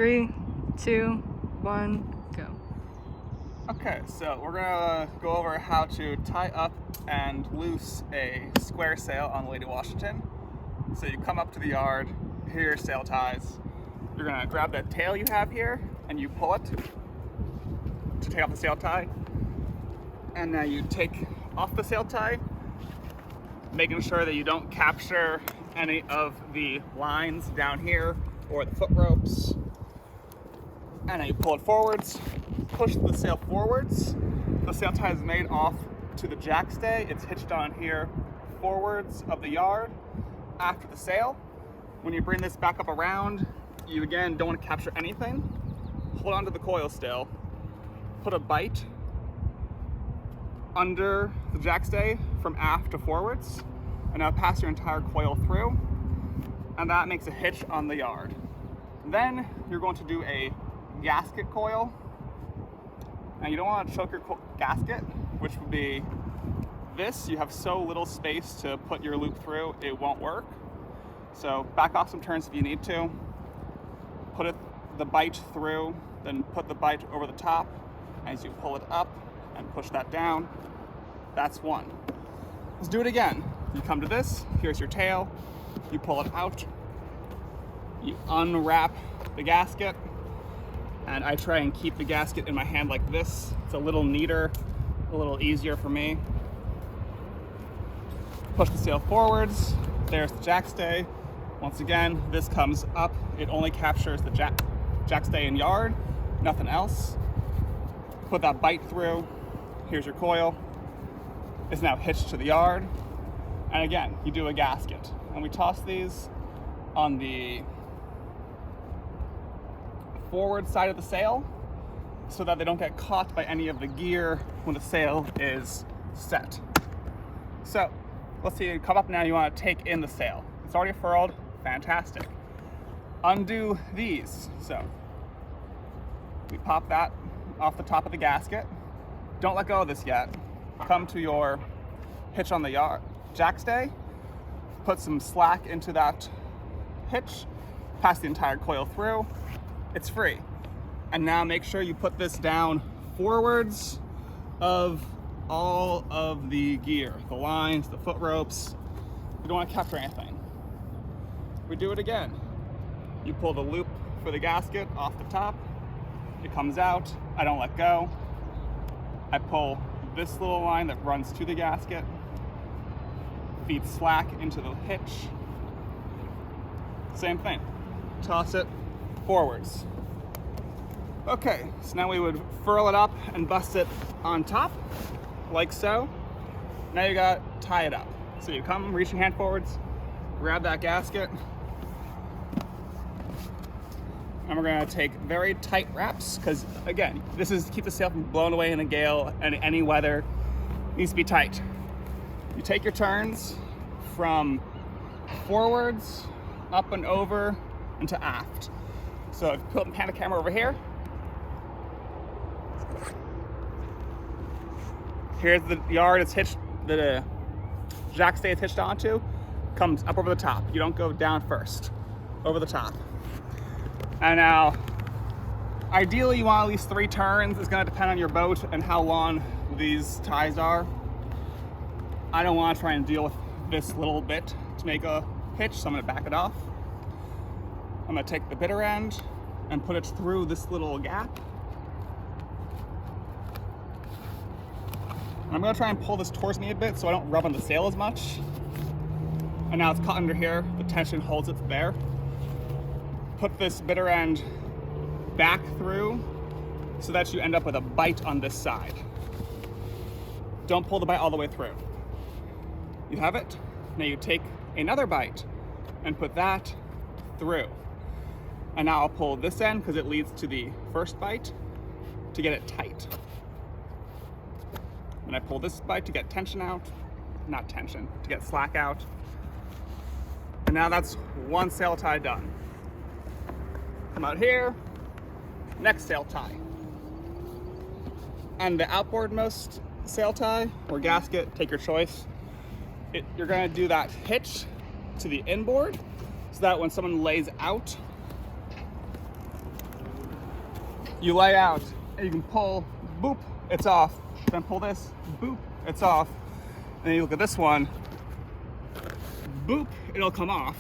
3, 2, 1, go. Okay, so we're gonna go over how to tie up and loose a square sail on the Lady Washington. So you come up to the yard, here are your sail ties. You're gonna grab that tail you have here and you pull it to take off the sail tie. And now you take off the sail tie, making sure that you don't capture any of the lines down here or the foot ropes. And now you pull it forwards, push the sail forwards. The sail tie is made off to the jackstay. It's hitched on here forwards of the yard after the sail. When you bring this back up around, you again don't want to capture anything. Hold on to the coil still. Put a bight under the jackstay from aft to forwards, and now pass your entire coil through, and that makes a hitch on the yard. Then you're going to do a gasket coil. Now you don't want to choke your gasket, which would be this. You have so little space to put your loop through, it won't work. So back off some turns if you need to. Put the bight through, then put the bight over the top as you pull it up and push that down. That's one. Let's do it again. You come to this, here's your tail, you pull it out, you unwrap the gasket, and I try and keep the gasket in my hand like this. It's a little neater, a little easier for me. Push the sail forwards, there's the jackstay. Once again, this comes up, it only captures the jackstay and yard, nothing else. Put that bight through, here's your coil. It's now hitched to the yard. And again, you do a gasket. And we toss these on the forward side of the sail so that they don't get caught by any of the gear when the sail is set. So let's see, you come up now, you want to take in the sail. It's already furled, fantastic. Undo these. So we pop that off the top of the gasket. Don't let go of this yet. Come to your hitch on the yard jackstay, put some slack into that hitch, pass the entire coil through. It's free. And now make sure you put this down forwards of all of the gear, the lines, the foot ropes. You don't want to capture anything. We do it again. You pull the loop for the gasket off the top. It comes out. I don't let go. I pull this little line that runs to the gasket, feed slack into the hitch. Same thing. Toss it forwards. Okay, so now we would furl it up and bust it on top, like so. Now you gotta tie it up. So you come, reach your hand forwards, grab that gasket, and we're gonna take very tight wraps, because again, this is to keep the sail from blowing away in a gale and any weather. It needs to be tight. You take your turns from forwards, up and over, and to aft. So if you put the pan of camera over here, here's the yard it's hitched, the jackstay is hitched onto, comes up over the top. You don't go down first, over the top. And now, ideally you want at least 3 turns. It's gonna depend on your boat and how long these ties are. I don't wanna try and deal with this little bit to make a hitch, so I'm gonna back it off. I'm gonna take the bitter end and put it through this little gap. And I'm gonna try and pull this towards me a bit so I don't rub on the sail as much. And now it's caught under here, the tension holds it there. Put this bitter end back through so that you end up with a bight on this side. Don't pull the bight all the way through. You have it. Now you take another bight and put that through. And now I'll pull this end because it leads to the first bight to get it tight. And I pull this bight to get tension out, not tension, to get slack out. And now that's one sail tie done. Come out here, next sail tie. And the outboardmost sail tie or gasket, take your choice. You're gonna do that hitch to the inboard so that when someone lays out, you lay out and you can pull, boop, it's off. Then pull this, boop, it's off. And then you look at this one, boop, it'll come off.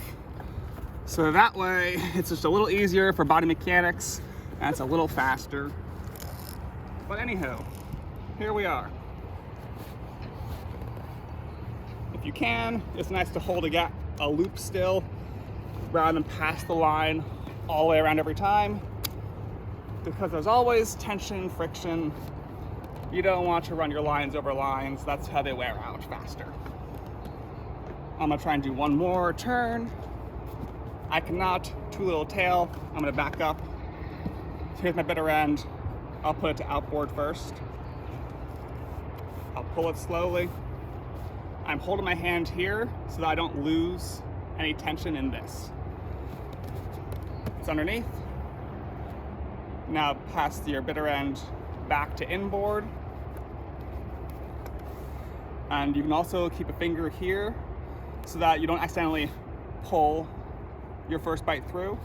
So that way, it's just a little easier for body mechanics, and it's a little faster. But anywho, here we are. If you can, it's nice to hold a loop still, rather than pass the line all the way around every time, because there's always tension, friction. You don't want to run your lines over lines. That's how they wear out faster. I'm gonna try and do one more turn. I cannot, too little tail. I'm gonna back up. So here's my bitter end. I'll put it to outboard first. I'll pull it slowly. I'm holding my hand here so that I don't lose any tension in this. It's underneath. Now pass your bitter end back to inboard. And you can also keep a finger here so that you don't accidentally pull your first bite through.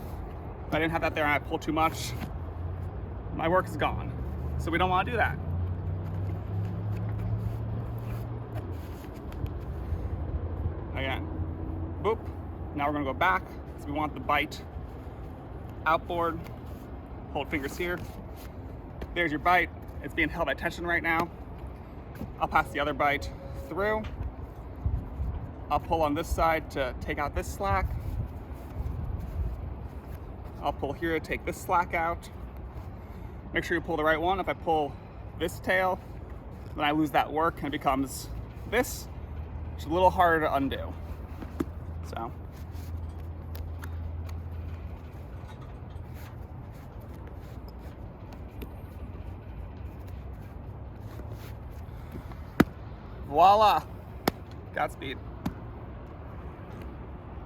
If I didn't have that there and I pull too much, my work is gone. So we don't want to do that. Again, boop. Now we're gonna go back, so we want the bite outboard. Hold fingers here. There's your bite. It's being held by tension right now. I'll pass the other bite through. I'll pull on this side to take out this slack. I'll pull here to take this slack out. Make sure you pull the right one. If I pull this tail, then I lose that work and it becomes this, which is a little harder to undo. So. Voila, Godspeed.